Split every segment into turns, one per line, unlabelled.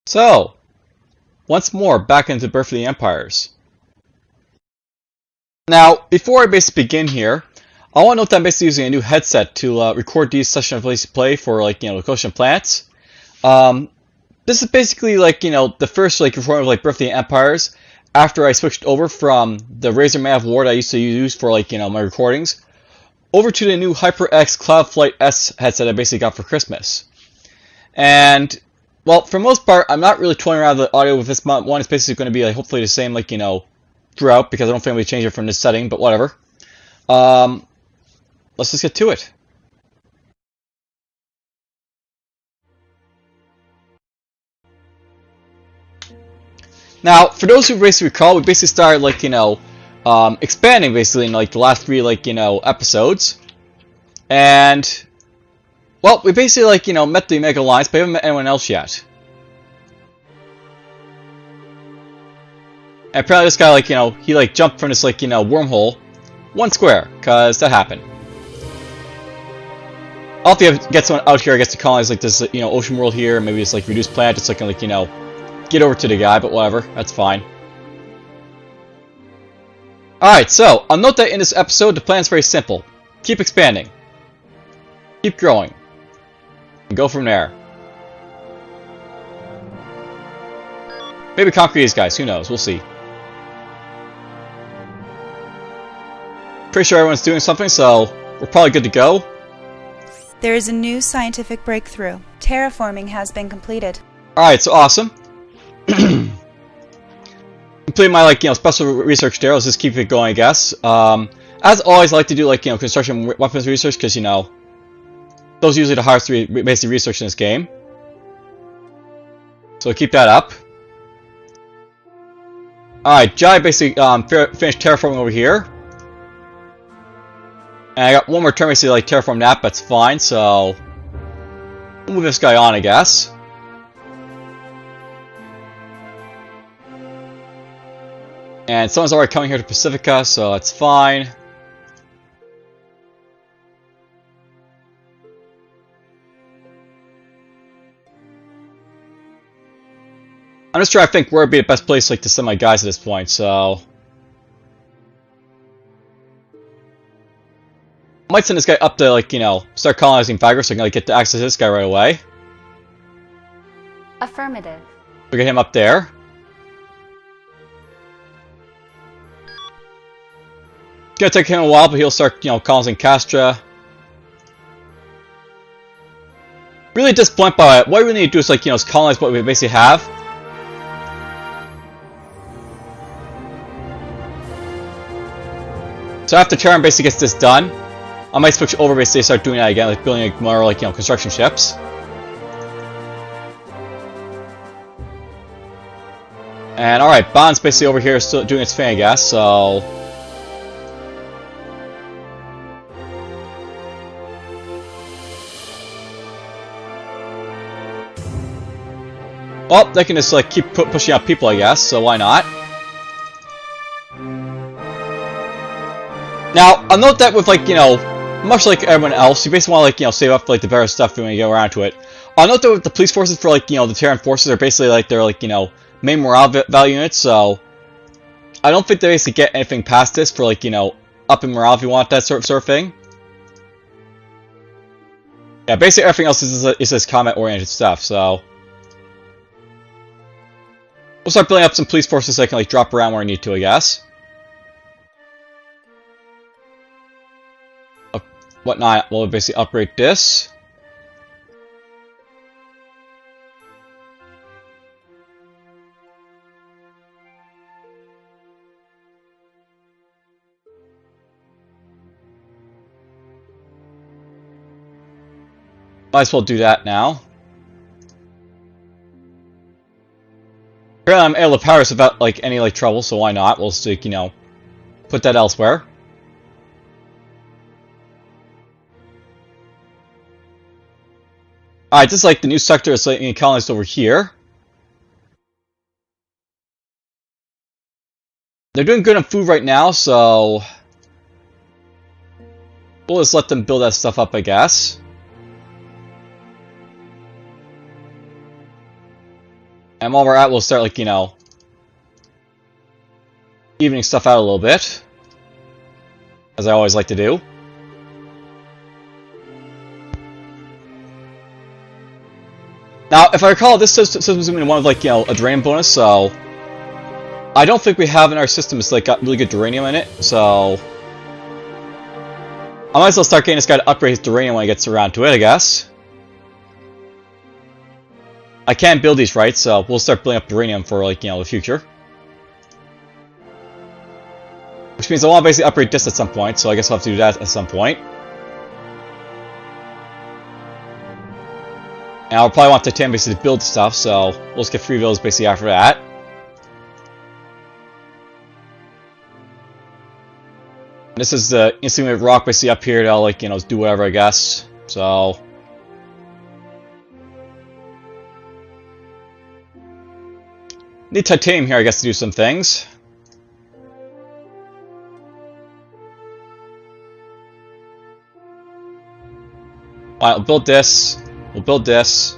So, once more, back into Birth of the Empires. Now, before I basically begin here, I want to note that I'm basically using a new headset to record these sessions of Lazy Play for, the Ocean Planets. This is basically, the first, recording of, Birth of the Empires after I switched over from the Razer Man of War that I used to use for, my recordings, over to the new HyperX Cloudflight S headset I basically got for Christmas. And, well, for the most part, I'm not really toying around with the audio with this one. It's basically going to be, hopefully the same, throughout, because I don't think I'm going to change it from this setting, but whatever. Let's just get to it. Now, for those who basically recall, we basically started, expanding, basically, in, the last three, episodes. And, well, we basically, met the Omega Alliance, but we haven't met anyone else yet. And apparently this guy, he, jumped from this, wormhole. One square, because that happened. I'll have to get someone out here, I guess, to colonize, this, ocean world here. Maybe it's, reduced planet, just so I can, get over to the guy, but whatever. That's fine. Alright, so, I'll note that in this episode, the plan's very simple. Keep expanding. Keep growing. And go from there. Maybe conquer these guys, who knows, we'll see. Pretty sure everyone's doing something, so we're probably good to go.
There is a new scientific breakthrough. Terraforming has been completed.
Alright, so awesome. Complete my, special research there. Let's just keep it going, I guess. As always, I like to do, construction weapons research, because, those are usually the hardest basic research in this game. So keep that up. Alright, Jai basically finished terraforming over here. And I got one more turn basically terraform that, but it's fine, so we'll move this guy on, I guess. And someone's already coming here to Pacifica, so it's fine. I'm just trying to think where would be the best place to send my guys at this point, so I might send this guy up to start colonizing Vigra so I can get to access this guy right away.
Affirmative.
We'll get him up there. It's gonna take him a while, but he'll start, colonizing Castra. Really at this point, but what we really need to do is, is colonize what we basically have. So after Terran basically gets this done, I might switch over basically start doing that again, building more construction ships. And alright, Bond's basically over here still doing its thing, I guess, so well, they can just keep pushing out people, I guess, so why not? Now, I'll note that with much like everyone else, you basically want to save up the better stuff when you get around to it. I'll note that with the police forces for the Terran forces are basically their main morale value units, so I don't think they basically get anything past this for up in morale if you want that sort of thing. Yeah, basically everything else is just combat oriented stuff, so we'll start building up some police forces so I can drop around where I need to, I guess. Whatnot, we'll basically upgrade this. Might as well do that now. Apparently I'm able to power this without any trouble, so why not? We'll just put that elsewhere. Alright, this is the new sector is colonized over here. They're doing good on food right now, so we'll just let them build that stuff up, I guess. And while we're at, we'll start, like, you know, evening stuff out a little bit, as I always like to do. Now, if I recall, this system is going to be one of, like, you know, a Duranium bonus, so I don't think we have in our system is, like, got really good Duranium in it, so I might as well start getting this guy to upgrade his Duranium when he gets around to it, I guess. I can't build these right, so we'll start building up Duranium for, like, you know, the future. Which means I want to basically upgrade this at some point, so I guess I'll have to do that at some point. And I'll probably want Titanium basically to build stuff, so we'll just get 3 of those basically after that. And this is the instantly rock basically up here to, like, you know, do whatever, I guess. So need titanium here, I guess, to do some things. Alright, we'll build this. We'll build this.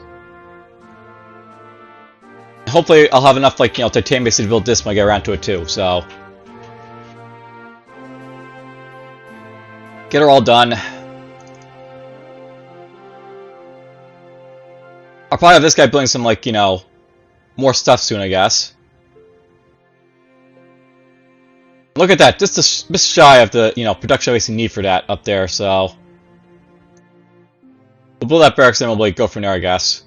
Hopefully I'll have enough, like, you know, titanium basically to build this when I get around to it too, so get her all done. I'll probably have this guy building some, like, you know, more stuff soon, I guess. Look at that, just a bit shy of the, you know, production I basically need for that up there, so we'll build that barracks and we'll, like, go from there, I guess.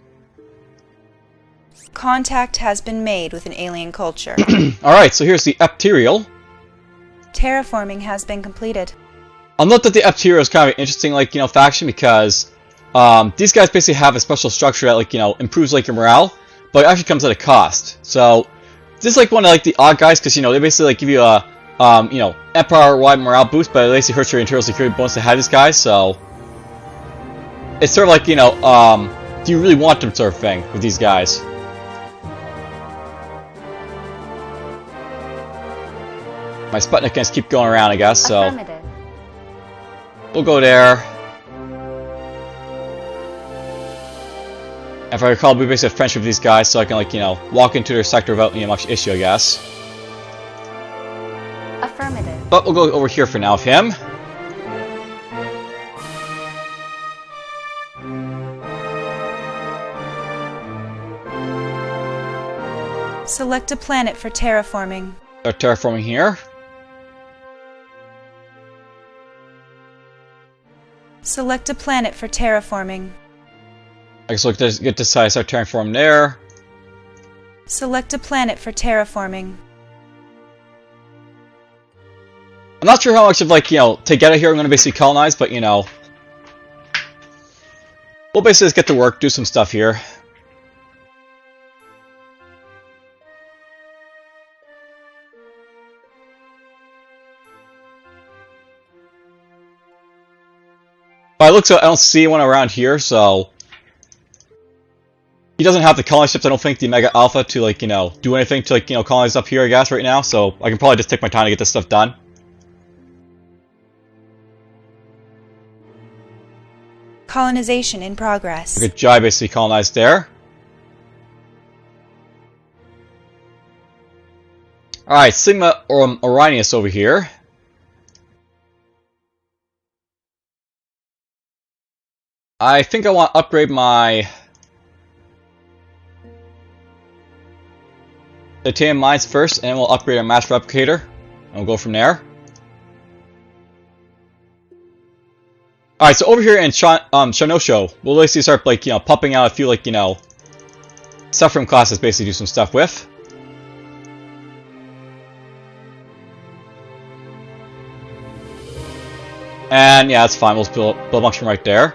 Contact has been made with an alien culture.
Alright, so here's the Epterial.
Terraforming has been completed.
I'll note that the Epterial is kind of an interesting, like, you know, faction because these guys basically have a special structure that, like, you know, improves, like, your morale, but it actually comes at a cost. So this is, like, one of, like, the odd guys because, you know, they basically, like, give you a you know, empire-wide morale boost, but it basically hurts your internal security bonus to have these guys, so it's sort of like, you know, do you really want them sort of thing with these guys. My Sputnik can just keep going around, I guess, so we'll go there. If I recall, we basically have friendship with these guys, so I can, like, you know, walk into their sector without, you know, much issue, I guess.
Affirmative.
But we'll go over here for now with him.
Select a planet for terraforming.
Start terraforming here.
Select a planet for terraforming.
I guess we'll get this side, start terraforming there.
Select a planet for terraforming.
I'm not sure how much of, like, you know, to get it here I'm going to basically colonize, but, you know, we'll basically just get to work, do some stuff here. By the looks of it, I don't see one around here, so he doesn't have the colony ships, I don't think, the Mega Alpha to, like, you know, do anything to, like, you know, colonize up here, I guess, right now, so I can probably just take my time to get this stuff done.
Colonization in progress.
Good job, basically colonized there. Alright, Sigma Oranius over here. I think I want to upgrade my titanium mines first, and then we'll upgrade our mass replicator, and we'll go from there. Alright, so over here in Shanosho, we'll basically start, like, you know, popping out a few, like, you know, stuff from classes, basically do some stuff with. And yeah, that's fine, we'll build a bunch from right there.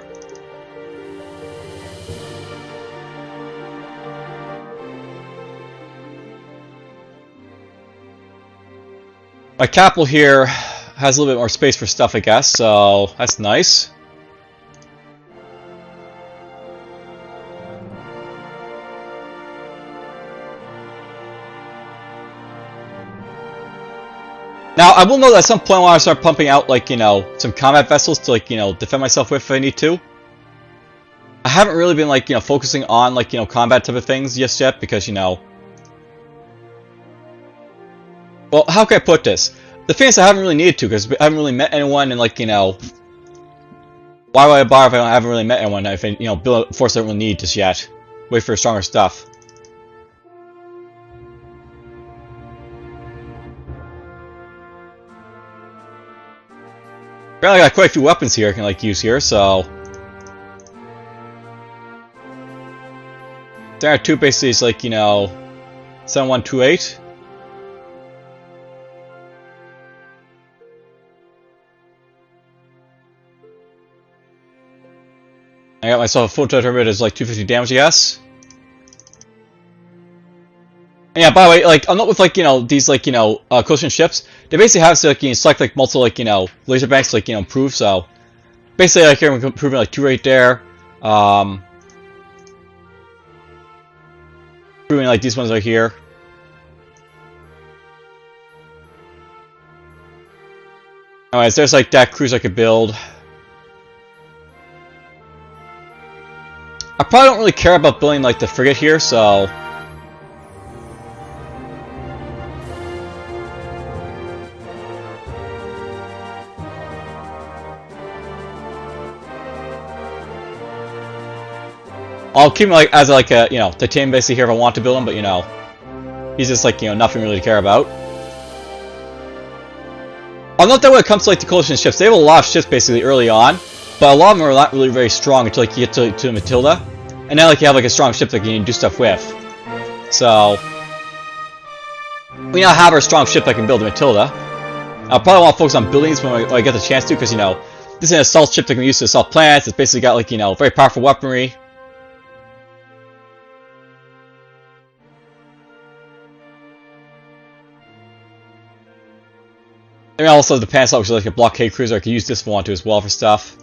My capital here has a little bit more space for stuff, I guess, so that's nice. Now, I will know that at some point I want to start pumping out, like, you know, some combat vessels to, like, you know, defend myself with if I need to. I haven't really been, like, you know, focusing on, like, you know, combat type of things just yet because, you know, Well, how can I put this? The thing is, I haven't really needed to, because I haven't really met anyone, and, like, you know... Why would I bother if I haven't really met anyone? If I, you know, build a force I don't really need just yet. Wait for stronger stuff. Apparently I got quite a few weapons here I can, like, use here, so... Standard 2 basically is, like, you know... 7128. I got myself a full turret as like 250 damage, I guess. And yeah, by the way, like, I'm not with, like, you know, these, like, you know, coastal ships. They basically have to, like, you know, select, like, multiple, like, you know, laser banks to, like, you know, improve, so... Basically, like, here, we're improving, like, 2 right there. Improving, like, these ones right here. Anyways, there's, like, that cruiser I could build. I probably don't really care about building, like, the frigate here, so... I'll keep him, like, as, like, a, you know, titanium basically here if I want to build him, but, you know... He's just, like, you know, nothing really to care about. I'll note that when it comes to, like, the coalition ships, they have a lot of ships basically early on, but a lot of them are not really very strong until, like, you get to Matilda. And then, like, you have, like, a strong ship that you can do stuff with. So... We now have our strong ship that can build a Matilda. I'll probably want to focus on building these when I get the chance to, because, you know, this is an assault ship that can be used to assault planets. It's basically got, like, you know, very powerful weaponry. And also the Panasonic, which is like a blockade cruiser. I could use this if I want to as well for stuff.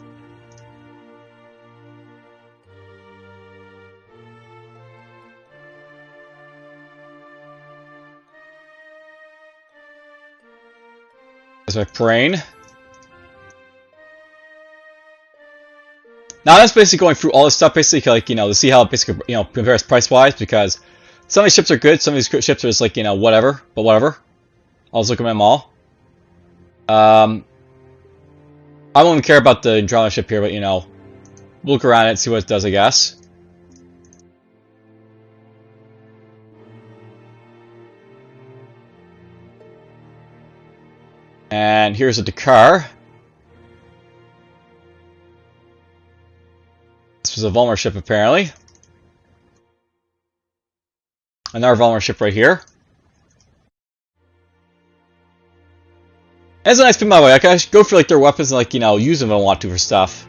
There's my crane. Now that's basically going through all this stuff, basically, like, you know, to see how it basically, you know, compares price-wise, because some of these ships are good, some of these ships are just like, you know, whatever, but whatever. I'll just look at them all. I don't even care about the Andromeda ship here, but, you know, we'll look around it and see what it does, I guess. And here's a Dakar. This was a Volmer ship, apparently. Another Volmer ship right here. And it's a nice thing, by the way. I can actually go for, like, their weapons and, like, you know, use them if I want to for stuff.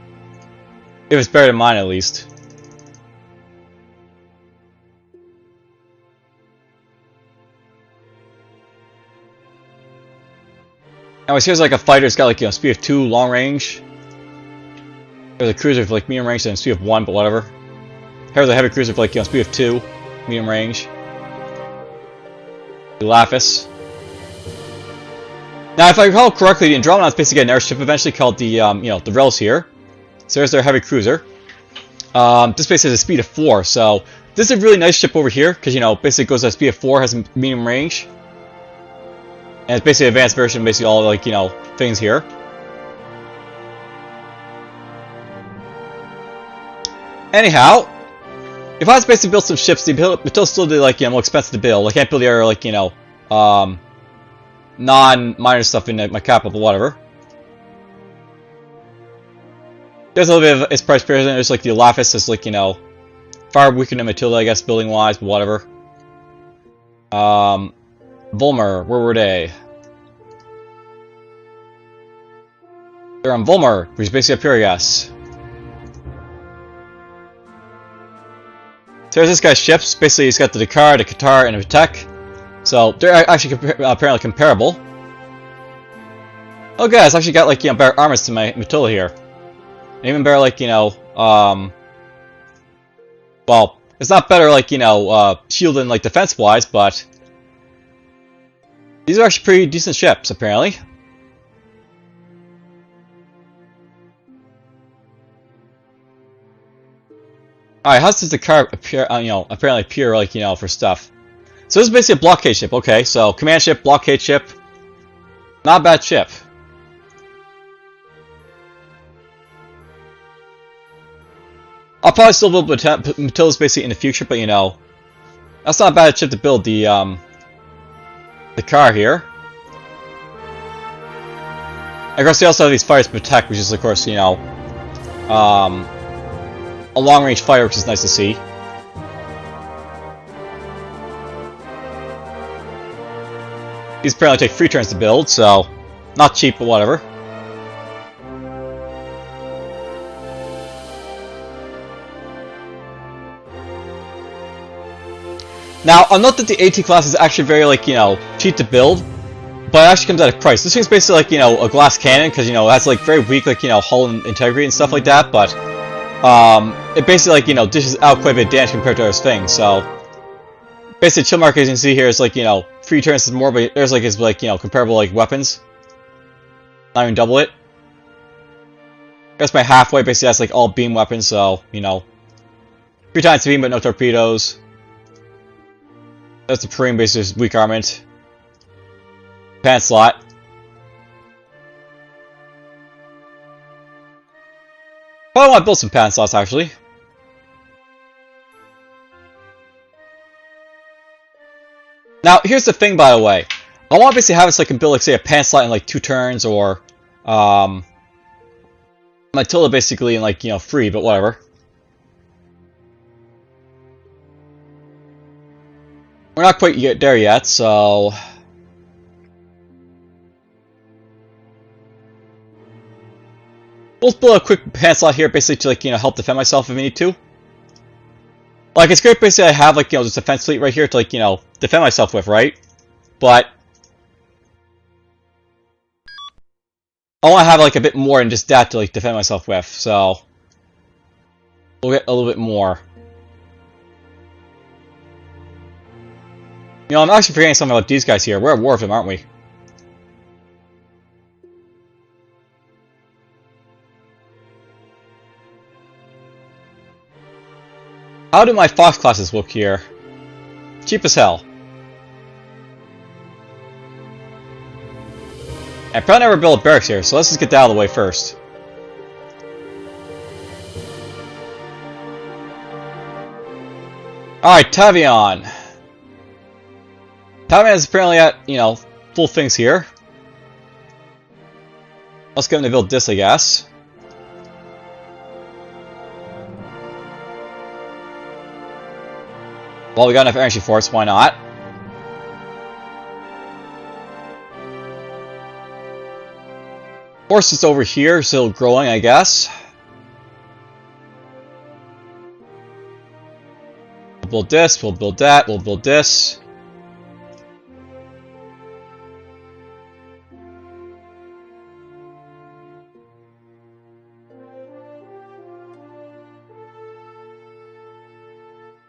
If it's better than mine, at least. Anyways, here's, like, a fighter. It's got, like, you know, speed of 2, long range. There's a cruiser with, like, medium range and speed of 1, but whatever. Here's a heavy cruiser with, like, you know, speed of 2, medium range. The Lapis. Now, if I recall correctly, the Andromeda's basically an airship eventually called the, you know, the Relics here. So there's their heavy cruiser. This basically has a speed of 4, so this is a really nice ship over here, because, you know, basically goes at a speed of 4, has a medium range. And it's basically an advanced version, basically all, like, you know, things here. Anyhow, if I was basically build some ships, they'll still be, like, you know, more expensive to build. I can't build the other, like, you know, non-minor stuff in my capital, but whatever. There's a little bit of its price comparison. There's, like, the Lapis is, like, you know, far weaker than Matilda, I guess, building-wise, but whatever. Volmer, where were they? They're on Volmer, which is basically up here, I guess. So there's this guy's ships. Basically, he's got the Dakar, the Qatar, and the Vitek. So they're actually apparently comparable. Oh, guys, actually got, like, you know, better armors to my Matilda here. And even better, like, you know, well, it's not better, like, you know, shield and, like, defense-wise, but these are actually pretty decent ships, apparently. Alright, how does the car appear, you know, apparently appear, like, you know, for stuff? So this is basically a blockade ship. Okay, so command ship, blockade ship. Not a bad ship. I'll probably still build Matildas basically in the future, but you know, that's not a bad ship to build. The car here. Of course, they also have these fires to protect, which is of course, you know, a long-range fire, which is nice to see. These apparently take 3 turns to build, so not cheap, but whatever. Now, I'll note that the AT class is actually very, like, you know, cheap to build, but it actually comes at a price. This thing's basically like, you know, a glass cannon, because, you know, it has, like, very weak, like, you know, hull integrity and stuff like that, but, it basically, like, you know, dishes out quite a bit of damage compared to other things, so... Basically, chill mark, as you can see here, is, like, you know, 3 turns is more, but there's, like, his, like, you know, comparable, like, weapons. Not even double it. That's my halfway, basically, that's, like, all beam weapons, so, you know. 3 times beam, but no torpedoes. That's the Supreme, basically, just weak armament. Pan slot. Probably want to build some pan slots, actually. Now, here's the thing, by the way. I want to basically have it so I can build, like, say, a pan slot in, like, 2 turns, or, Matilda, basically, in, like, you know, 3, but whatever. We're not quite there yet, so... We'll build a quick pan slot here, basically, to, like, you know, help defend myself if I need to. Like, it's great, basically, I have, like, you know, this defense fleet right here to, like, you know, defend myself with, right? But... I want to have, like, a bit more than just that to, like, defend myself with, so... We'll get a little bit more. You know, I'm actually forgetting something about these guys here. We're at war with them, aren't we? How do my Fox classes look here? Cheap as hell. I probably never built barracks here, so let's just get that out of the way first. Alright, Tavion. Tavion is apparently at, you know, full things here. Let's get him to build this, I guess. Well, we got enough energy for us, why not? Force is over here, still growing, I guess. We'll build this, we'll build that, we'll build this.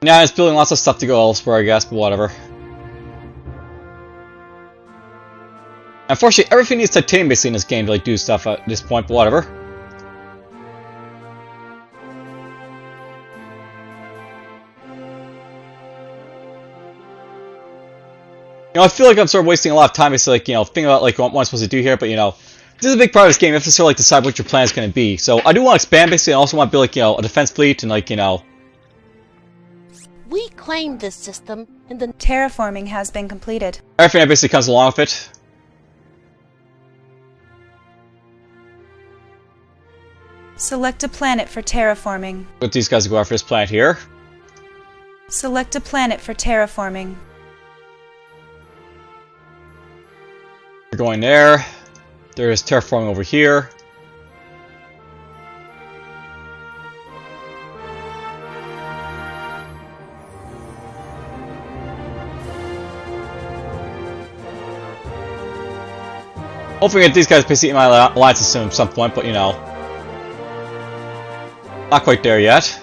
Yeah, it's building lots of stuff to go elsewhere, I guess, but whatever. Unfortunately, everything needs titanium basically in this game to like do stuff at this point, but whatever. You know, I feel like I'm sort of wasting a lot of time basically, like, you know, thinking about like what I'm supposed to do here, but you know, this is a big part of this game. You have to sort of like decide what your plan is going to be. So I do want to expand basically. I also want to build like, you know, a defense fleet and like, you know.
We claimed this system in the...
Terraforming has been completed.
Everything that basically comes along with it.
Select a planet for terraforming.
Let these guys go after this planet here.
Select a planet for terraforming.
We're going there. There's terraforming over here. Hopefully get these guys basically in my alliance at some point, but you know. Not quite there yet.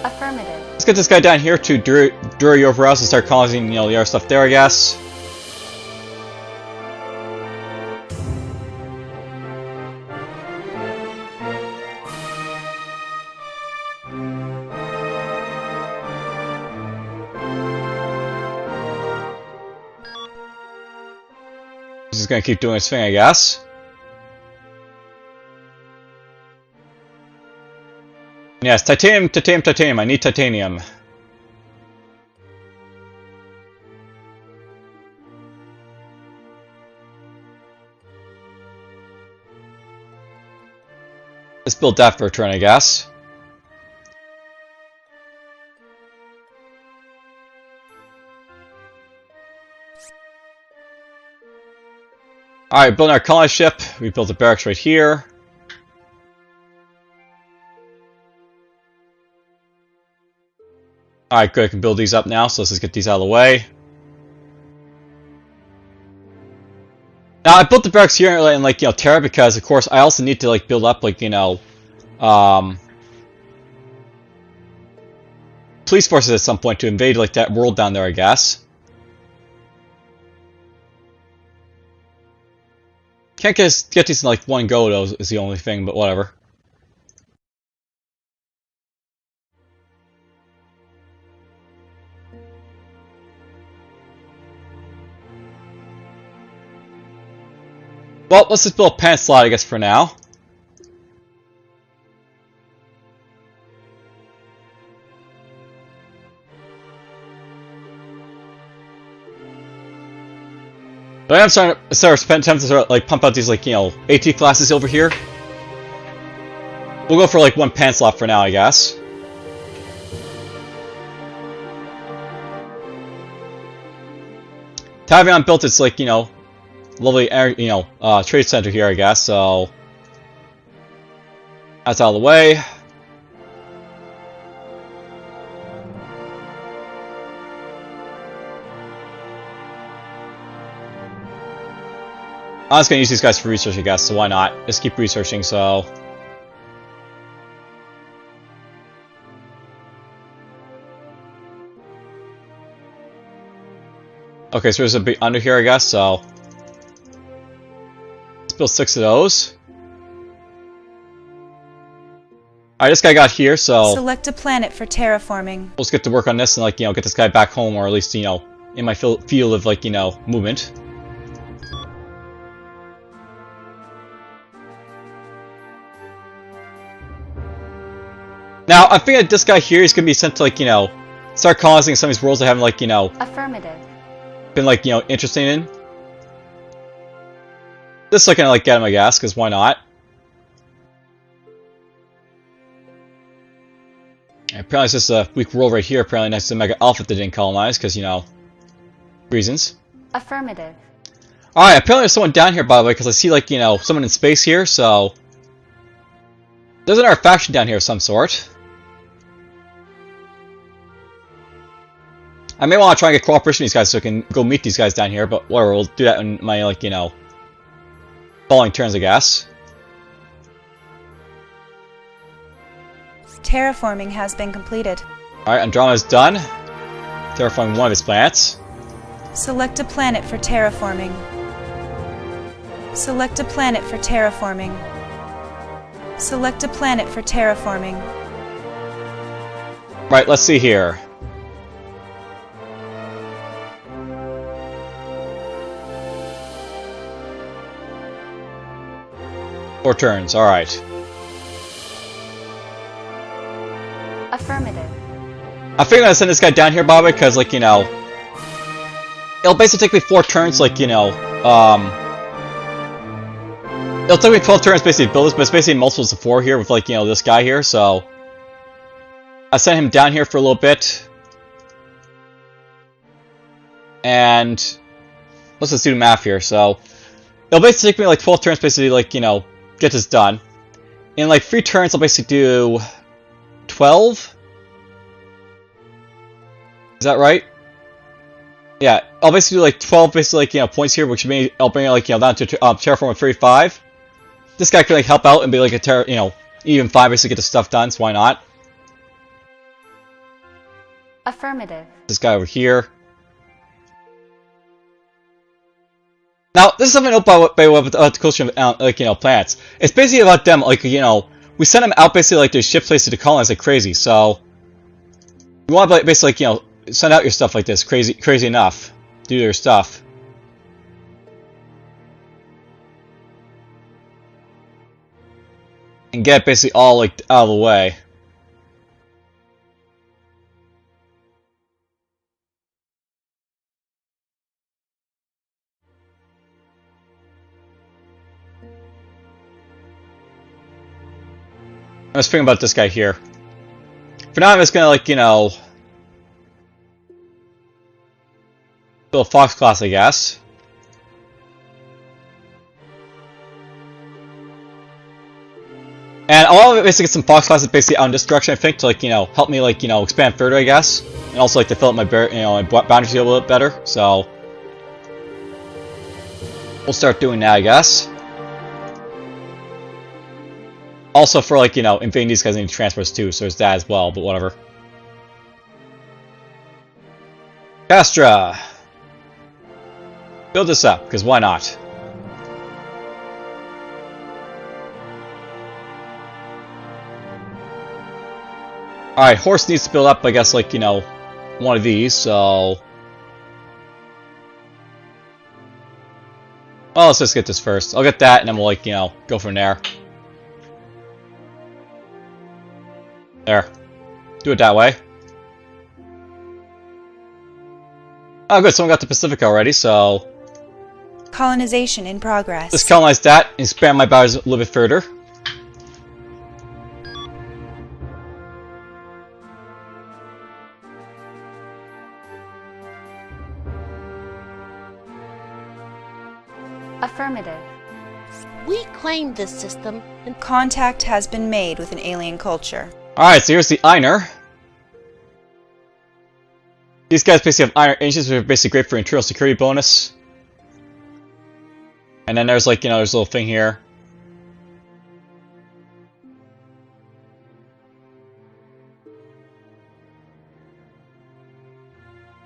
Affirmative.
Let's get this guy down here to Dury over us and start causing, you know, the other stuff there, I guess. just gonna keep doing its thing, I guess. Yes, titanium, titanium, titanium. I need titanium. Let's build that for a turn, I guess. Alright, building our colony ship. We built a barracks right here. Alright, good. I can build these up now, so let's just get these out of the way. Now, I built the barracks here in, like, you know, Terra because, of course, I also need to, like, build up, like, you know, police forces at some point to invade, like, that world down there, I guess. Can't get these in, like, one go, though, is the only thing, but whatever. Well, let's just build a pant slot, I guess, for now. But I'm starting to spend time to start, like, pump out these, like, you know, AT classes over here. We'll go for, like, one pant slot for now, I guess. Tavion built its, like, you know, lovely, you know, trade center here, I guess, so that's out of the way. I'm just gonna use these guys for research, I guess, so why not? Just keep researching, so. Okay, so there's a bit under here, I guess, so. Let's build 6 of those. Alright, this guy got here, so.
Select a planet for terraforming.
Let's get to work on this and, like, you know, get this guy back home, or at least, you know, in my field of, like, you know, movement. Now, I'm thinking that this guy here is going to be sent to, like, you know, start colonizing some of these worlds I haven't, like, you know,
Affirmative.
been, like, you know, interested in. Just so I can, like, get him, I guess, because why not? And apparently it's just a weak world right here, apparently next to Mega Alpha that didn't colonize, because, you know, reasons.
Affirmative.
Alright, apparently there's someone down here, by the way, because I see, like, you know, someone in space here, so. There's another faction down here of some sort. I may want to try and get cooperation with these guys so I can go meet these guys down here, but whatever, we'll do that in my, like, you know, following turns, I guess.
Terraforming has been completed.
Alright, Andromeda's done. Terraforming one of its planets.
Select a planet for terraforming. Select a planet for terraforming. Select a planet for terraforming.
Right, let's see here. Four turns, alright.
Affirmative.
I figured I'd send this guy down here, Bobby, because, like, you know, it'll basically take me 4 turns, like, you know, it'll take me 12 turns basically to build this, but it's basically multiples of 4 here with, like, you know, this guy here, so. I sent him down here for a little bit. And let's just do the math here, so. It'll basically take me, like, 12 turns basically, like, you know, get this done. In, like, 3 turns, I'll basically do 12? Is that right? Yeah, I'll basically do like 12 basically, like, you know, points here, which means I'll bring it, like, you know, down to terraform at 35. This guy can, like, help out and be like a you know, even 5 basically get the stuff done, so why not?
Affirmative.
This guy over here. Now, this is something out by way of the culture of, like, you know, planets. It's basically about them, like, you know, we send them out basically, like, their ship places to colonize like crazy, so. We want to basically, like, you know, send out your stuff like this, crazy enough. Do your stuff. and get basically all like out of the way. I was thinking about this guy here. For now, I'm just gonna, like, you know, build a Fox class, I guess. And I want to basically get some Fox classes basically out in this direction, I think, to, like, you know, help me, like, you know, expand further, I guess. And also, like, to fill up my, my boundaries a little bit better, so. We'll start doing that, I guess. Also, for, like, you know, invading these guys, I need transfers too, so there's that as well, but whatever. Castra! Build this up, because why not? Alright, horse needs to build up, I guess, like, you know, one of these, so. Well, let's just get this first. I'll get that, and then we'll, like, you know, go from there. There. Do it that way. Oh, good, someone got the Pacific already, so.
Colonization in progress.
Just colonize that and expand my boundaries a little bit further.
Affirmative. We claimed this system and
Contact has been made with an alien culture.
Alright, so here's the Einer. These guys basically have Einer engines, which are basically great for internal security bonus. And then there's, like, you know, there's a little thing here.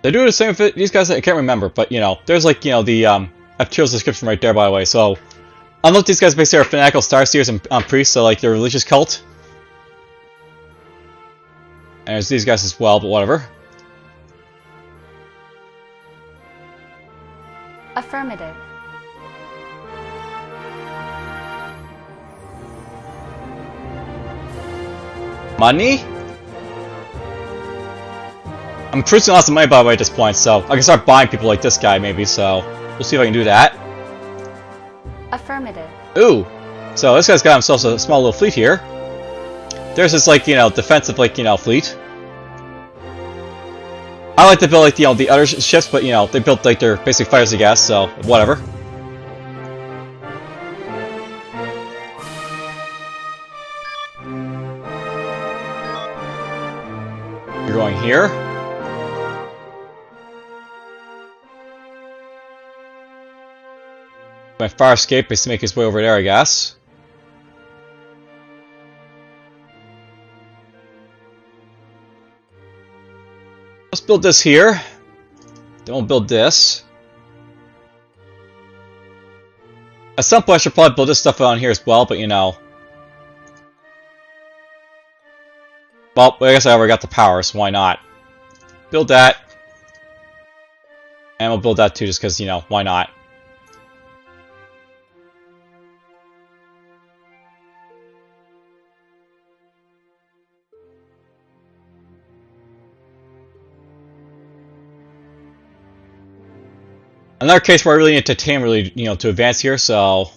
They do the same with these guys, I can't remember, but, you know, there's, like, you know, the Aptil's description right there, by the way, so. Unlike these guys basically are fanatical Starseers and priests, so, like, they're a religious cult. And there's these guys as well, but whatever.
affirmative.
Money? I'm producing lots of money, by the way, at this point, so I can start buying people like this guy, maybe, so we'll see if I can do that.
Affirmative.
Ooh! So this guy's got himself a small little fleet here. There's this, like, you know, defensive, like, you know, fleet. I like to build, like, you know, the other ships, but, you know, they built, like, their basic fighters, I guess, so whatever. You're going here. My fire escape is to make his way over there, I guess. Let's build this here. Then we'll build this. At some point I should probably build this stuff on here as well, but you know. Well, I guess I already got the power, so why not? Build that. And we'll build that too, just because, you know, why not? Another case where I really need titanium, really, you know, to advance here, so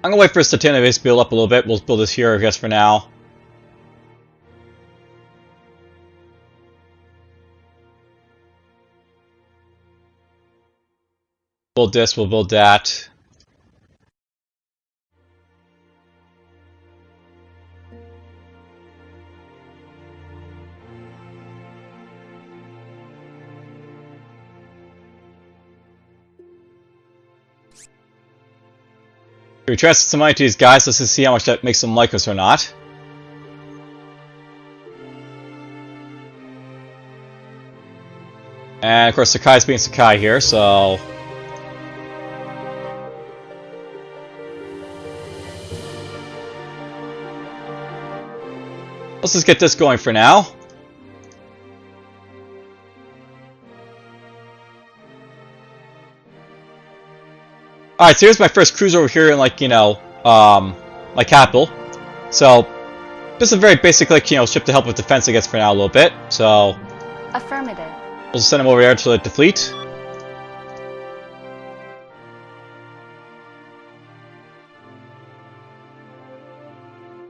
I'm gonna wait for this titanium base to build up a little bit. We'll build this here, I guess, for now. Build this, we'll build that. We transfer some money to these guys, let's just see how much that makes them like us or not. And of course Sakai's being Sakai here, so let's just get this going for now. Alright, so here's my first cruise over here in, like, you know, my capital. So, this is a very basic, like, you know, ship to help with defense, I guess, for now a little bit. So,
Affirmative.
we'll just send him over there to, like, the fleet.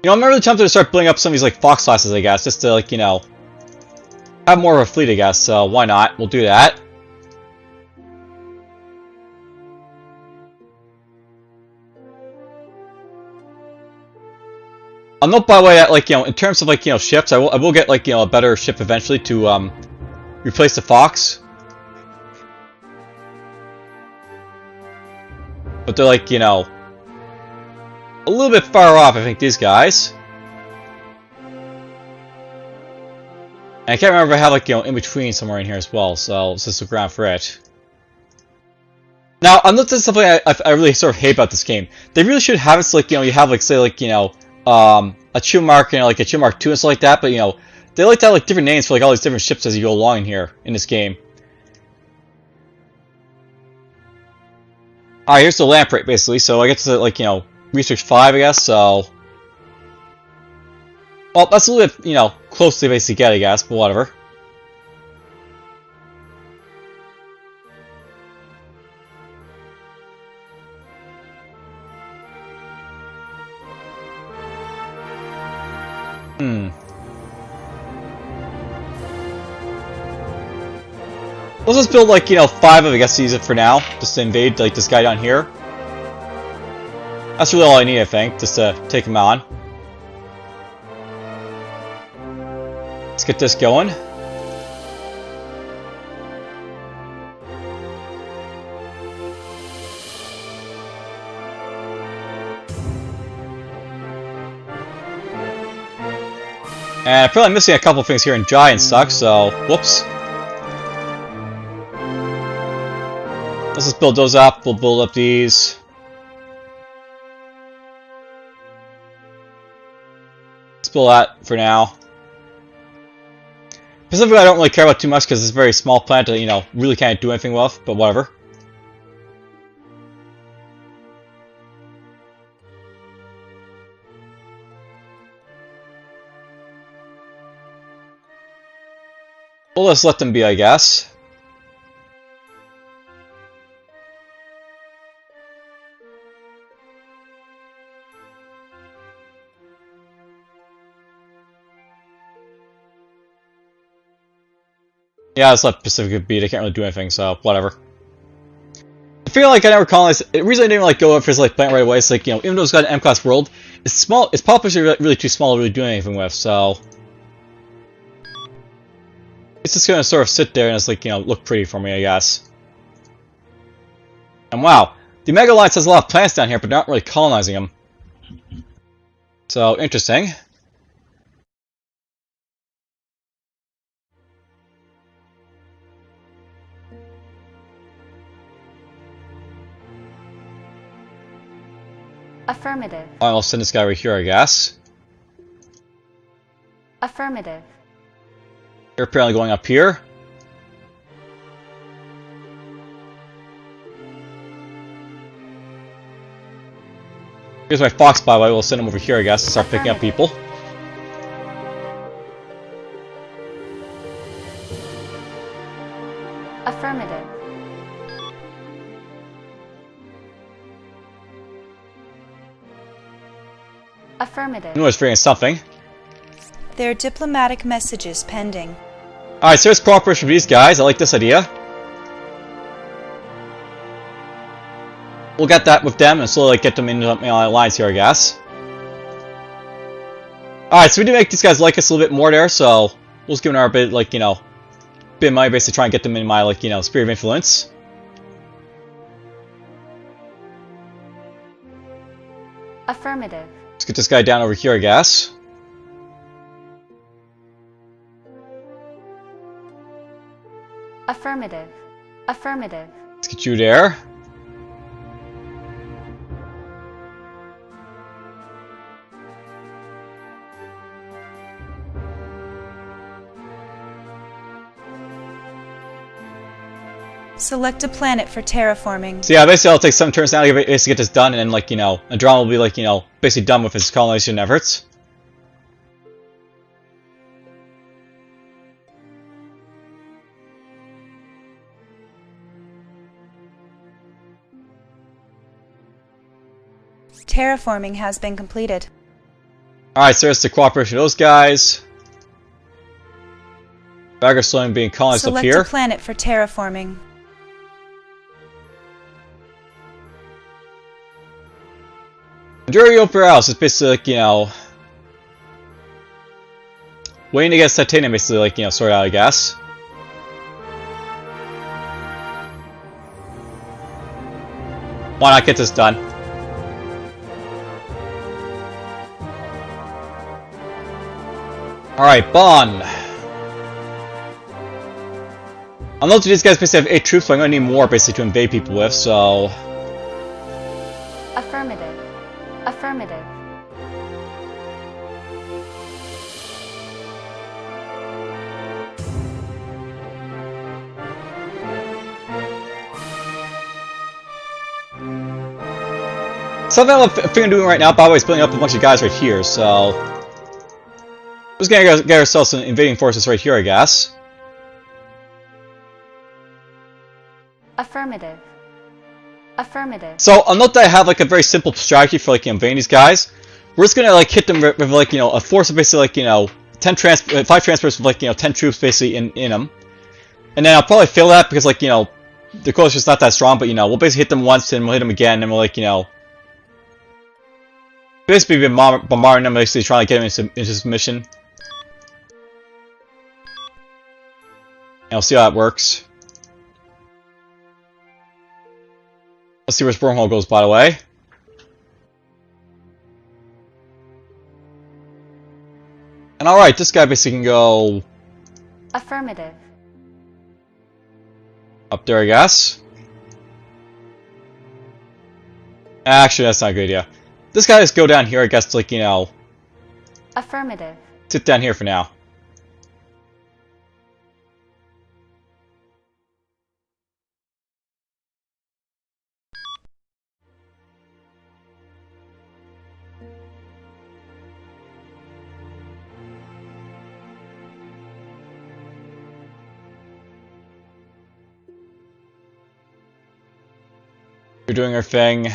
You know, I'm really tempted to start building up some of these, like, Fox classes, I guess, just to, like, you know, have more of a fleet, I guess, so why not? We'll do that. I'll note, by the way, that, like, you know, in terms of, like, you know, ships, I will get, like, you know, a better ship eventually to, replace the Fox. But they're, like, you know, a little bit far off, I think, these guys. And I can't remember if I have, like, you know, in between somewhere in here as well, so let's just look around for it. Now, I'm not just something I really sort of hate about this game. They really should have it so, like, you know, you have, like, say, like, you know, a Chill Mark, you know, like a Chill Mark 2 and stuff like that, but, you know, they like to have, like, different names for, like, all these different ships as you go along in here, in this game. Alright, here's the lamprey, basically, so I get to, like, you know, research 5, I guess, so... Well, that's a little bit, you know, close to basically get, I guess, but whatever. Let's just build, like, you know, 5 of, I guess, to use it for now, just to invade, like, this guy down here. That's really all I need, I think, just to take him on. Let's get this going. And I'm probably missing a couple things here in Jai and stuff, so whoops. Let's just build those up. We'll build up these. Let's build that for now. Specifically, I don't really care about too much because it's a very small plant that, you know, really can't do anything with, but whatever. We'll just let them be, I guess. Yeah, let's let Pacific be. They can't really do anything, so whatever. I feel like I never colonized. The reason I didn't like go up for this like plant right away is like, you know, even though it's got an M-class world, it's small. Its population is really too small to really do anything with. So it's just gonna sort of sit there and it's like, you know, look pretty for me, I guess. And wow, the Omega Alliance has a lot of plants down here, but not really colonizing them. So interesting.
Affirmative.
I'll send this guy right here, I guess.
Affirmative.
You're apparently going up here. Here's my fox, by the way. We'll send him over here, I guess, to start picking up people.
Affirmative. Affirmative.
Knew I was forgetting something.
There are diplomatic messages pending.
Alright, so there's cooperation with these guys. I like this idea. We'll get that with them and slowly like, get them into my alliance here, I guess. Alright, so we do make these guys like us a little bit more there, so we'll just give them our bit, like, you know, bit of money basically to try and get them in my, like, you know, sphere of influence.
Affirmative.
Let's get this guy down over here, I guess.
Affirmative. Affirmative.
Let's get you there.
Select a planet for terraforming.
So yeah, basically I'll take 7 turns now to basically get this done, and then, like, Andromeda will be, like, basically done with his colonization efforts.
Terraforming has been completed.
Alright, so there's the cooperation of those guys. Bagger slowly being colonized up here.
Select a planet for terraforming.
Majority of your house is basically, like, waiting to get titanium, basically, like, sorted out, I guess. Why not get this done? Alright, Bond. I'll note that these guys basically have 8 troops, but I'm gonna need more basically to invade people with, so.
Affirmative. Affirmative.
Something I'm doing right now, by the way, is building up a bunch of guys right here, so. We're just gonna get ourselves some invading forces right here, I guess.
Affirmative. Affirmative.
So I'll note that I have like a very simple strategy for like invading these guys. We're just gonna like hit them with like a force of basically like 5 transfers with like 10 troops basically in them, and then I'll probably fail that because like the coalition's not that strong. But we'll basically hit them once and we'll hit them again, and we'll like basically be bombarding them, basically trying to get them into submission. And we'll see how that works. Let's see where this wormhole goes, by the way. And alright, this guy basically can go
Affirmative.
up there, I guess. Actually, that's not a good idea. This guy just go down here, I guess, to, like,
Affirmative.
sit down here for now. We're doing our thing.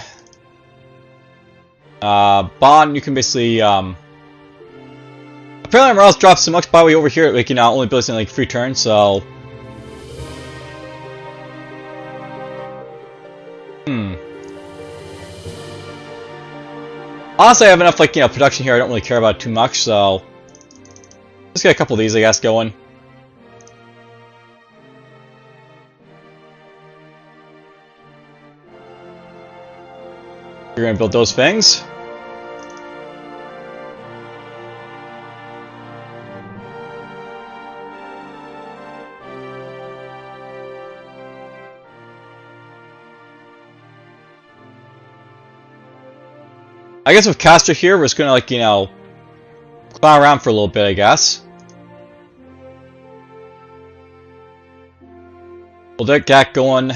Bond, you can basically, apparently morale drops so much by the way over here, like, only builds in, like, 3 turns, so. Honestly, I have enough, like, production here, I don't really care about it too much, so. Let's get a couple of these, I guess, going. You're gonna build those things. I guess with Castor here, we're just gonna like, clown around for a little bit, I guess. We'll get that going.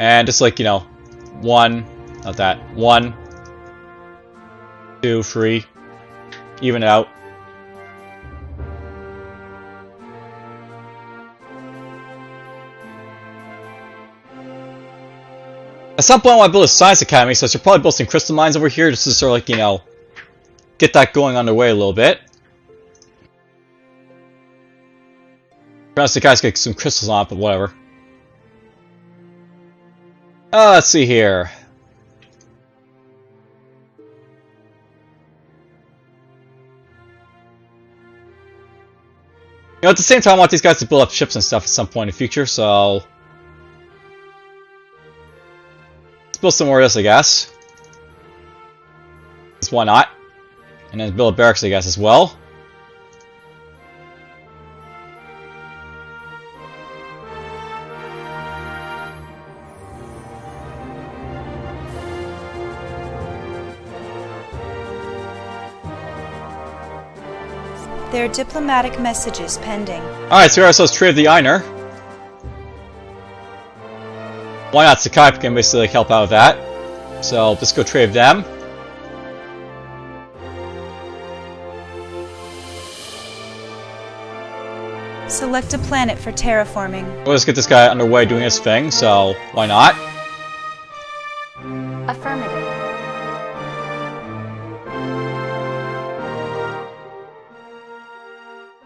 And just like, 1, not that, 1, 2, 3, even it out. At some point I want to build a science academy, so I should probably build some crystal mines over here just to sort of like, get that going underway a little bit. Perhaps the guys get some crystals on it, but whatever. Let's see here. At the same time, I want these guys to build up ships and stuff at some point in the future, so. Let's build some more of this, I guess. Just why not? And then build a barracks, I guess, as well.
There are diplomatic messages pending.
Alright, so we got ourselves trade of the Einer. Why not? Sakai can basically like, help out with that. So let's go trade of them.
Select a planet for terraforming.
We'll just get this guy underway doing his thing, so why not?
Affirmative.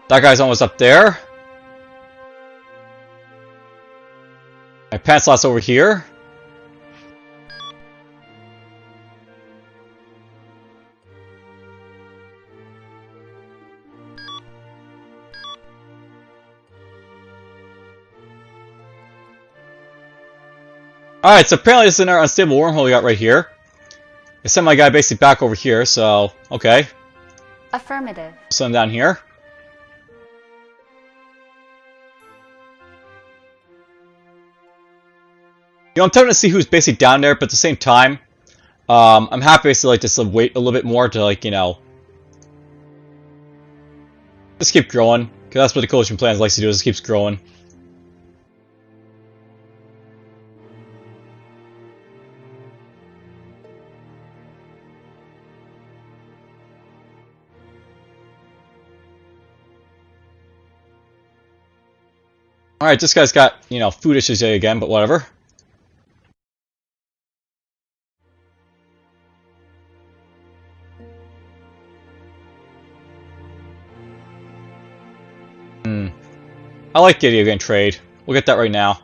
That guy's almost up there. My pants slot's over here. Alright, so apparently this is our unstable wormhole we got right here. I sent my guy basically back over here, so okay.
Affirmative.
Send him down here. You know, I'm tempted to see who's basically down there, but at the same time, I'm happy to like just wait a little bit more to like, you know, just keep growing, because that's what the coalition plans likes to do, is it keeps growing. Alright, this guy's got, you know, food issues again, but whatever. I like the idea of getting trade. We'll get that right now.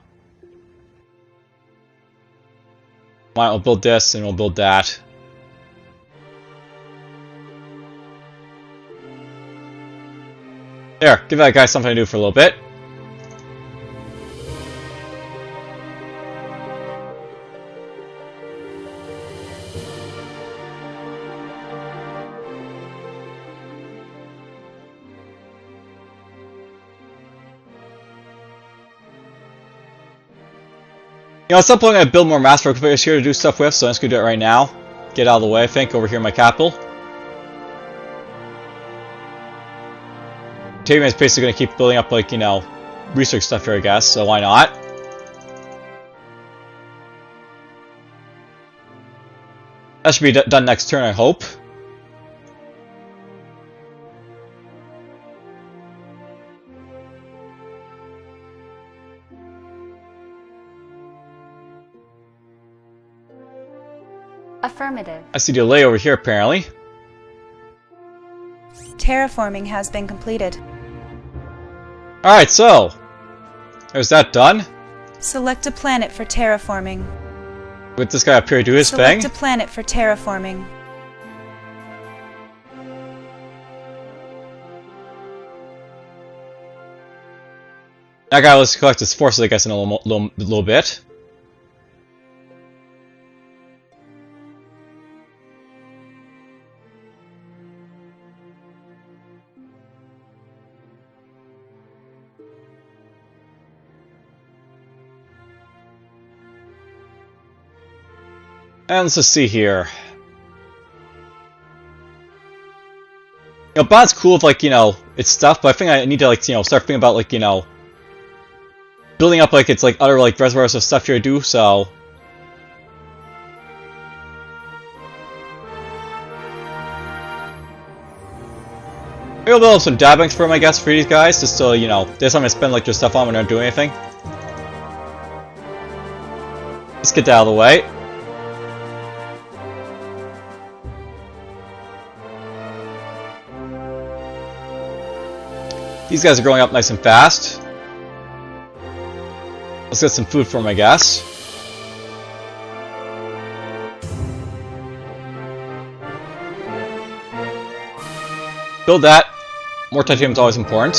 Why don't we build this and we'll build that. There, give that guy something to do for a little bit. You know, at some point I'm going to build more master configures here to do stuff with, so I'm just going to do it right now. Get out of the way, I think, over here in my capital. Tavian's basically going to keep building up, like, you know, research stuff here, I guess, so why not? That should be done next turn, I hope.
Affirmative.
I see delay over here, apparently.
Terraforming has been completed.
Alright, so. There's that done.
Select a planet for terraforming.
With this guy up here do his
Select
thing.
a planet for terraforming.
That guy will collect his forces, I guess, in a little bit. And let's just see here. You know, Bond's cool with, like, you know, its stuff, but I think I need to, like, you know, start thinking about, like, you know, building up, like, its, like, other, like, reservoirs of stuff here to do, so. Maybe I'll build up some dab banks for them, I guess, for these guys, just so, you know, they just have to spend, like, their stuff on when they're not doing anything. Let's get that out of the way. These guys are growing up nice and fast. Let's get some food for them, I guess. Build that. More titanium is always important.